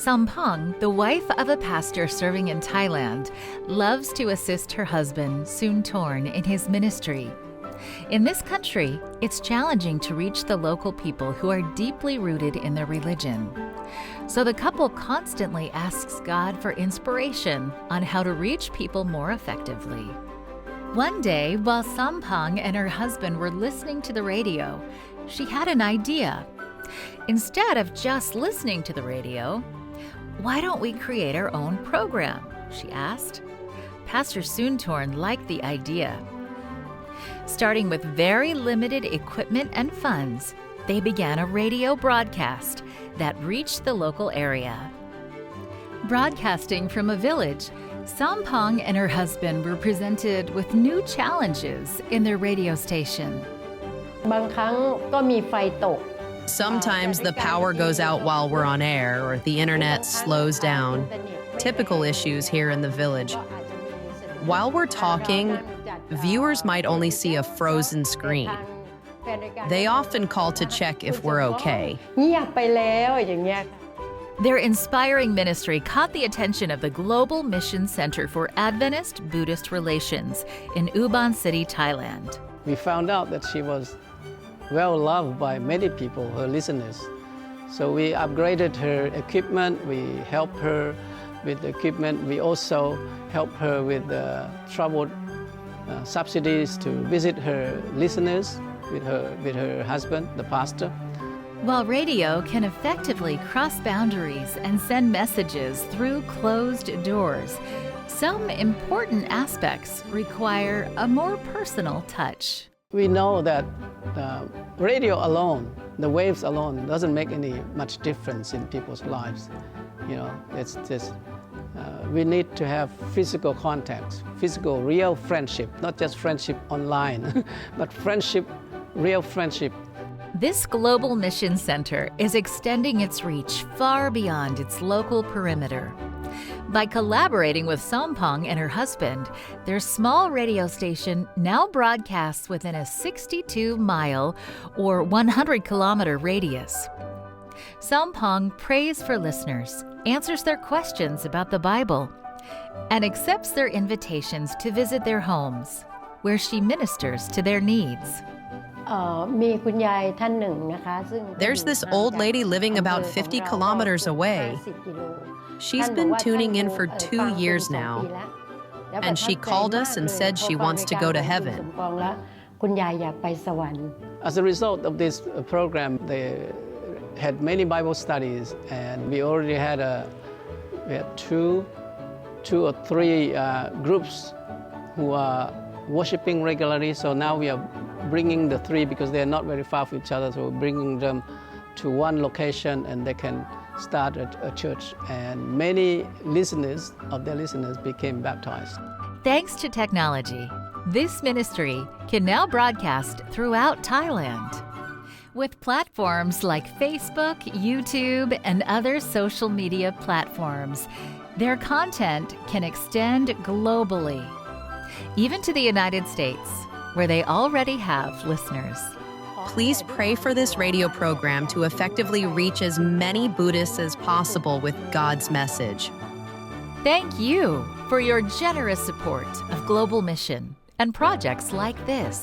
Sampong, the wife of a pastor serving in Thailand, loves to assist her husband, Soon-Torn, in his ministry. In this country, it's challenging to reach the local people who are deeply rooted in their religion. So the couple constantly asks God for inspiration on how to reach people more effectively. One day, while Sampong and her husband were listening to the radio, she had an idea. Instead of just listening to the radio, "Why don't we create our own program?" she asked. Pastor Soon-Torn liked the idea. Starting with very limited equipment and funds, they began a radio broadcast that reached the local area. Broadcasting from a village, Sampong and her husband were presented with new challenges in their radio station. บางครั้งก็มีไฟตก Sometimes the power goes out while we're on air or the internet slows down. Typical issues here in the village. While we're talking, viewers might only see a frozen screen. They often call to check if we're okay. เงียบไปแล้วอย่างเงี้ย Their inspiring ministry caught the attention of the Global Mission Center for Adventist Buddhist Relations in Ubon City, Thailand. We found out that she was well loved by many people, her listeners. So we upgraded her equipment, we helped her with the equipment, we also helped her with the travel subsidies to visit her listeners with her husband, the pastor. While radio can effectively cross boundaries and send messages through closed doors, some important aspects require a more personal touch. We know that radio alone, the waves alone, doesn't make any much difference in people's lives. You know, it's just we need to have physical contact, physical, real friendship, not just friendship online, but friendship, real friendship. This Global Mission Center is extending its reach far beyond its local perimeter. By collaborating with Sampong and her husband, their small radio station now broadcasts within a 62-mile or 100-kilometer radius. Sampong prays for listeners, answers their questions about the Bible, and accepts their invitations to visit their homes, where she ministers to their needs. มีคุณยายท่านหนึ่งนะคะ There's this old lady living about 50 kilometers away. She's been tuning in for 2 years now, and she called us and said she wants to go to heaven. คุณยายอยากไปสวรรค์ As a result of this program, they had many Bible studies, and we already had two or three groups who are worshiping regularly. So now we are bringing the three because they are not very far from each other. So we're bringing them to one location, and they can start a church. And many of their listeners became baptized. Thanks to technology, this ministry can now broadcast throughout Thailand. With platforms like Facebook, YouTube, and other social media platforms, their content can extend globally, even to the United States, where they already have listeners. Please pray for this radio program to effectively reach as many Buddhists as possible with God's message. Thank you for your generous support of Global Mission and projects like this.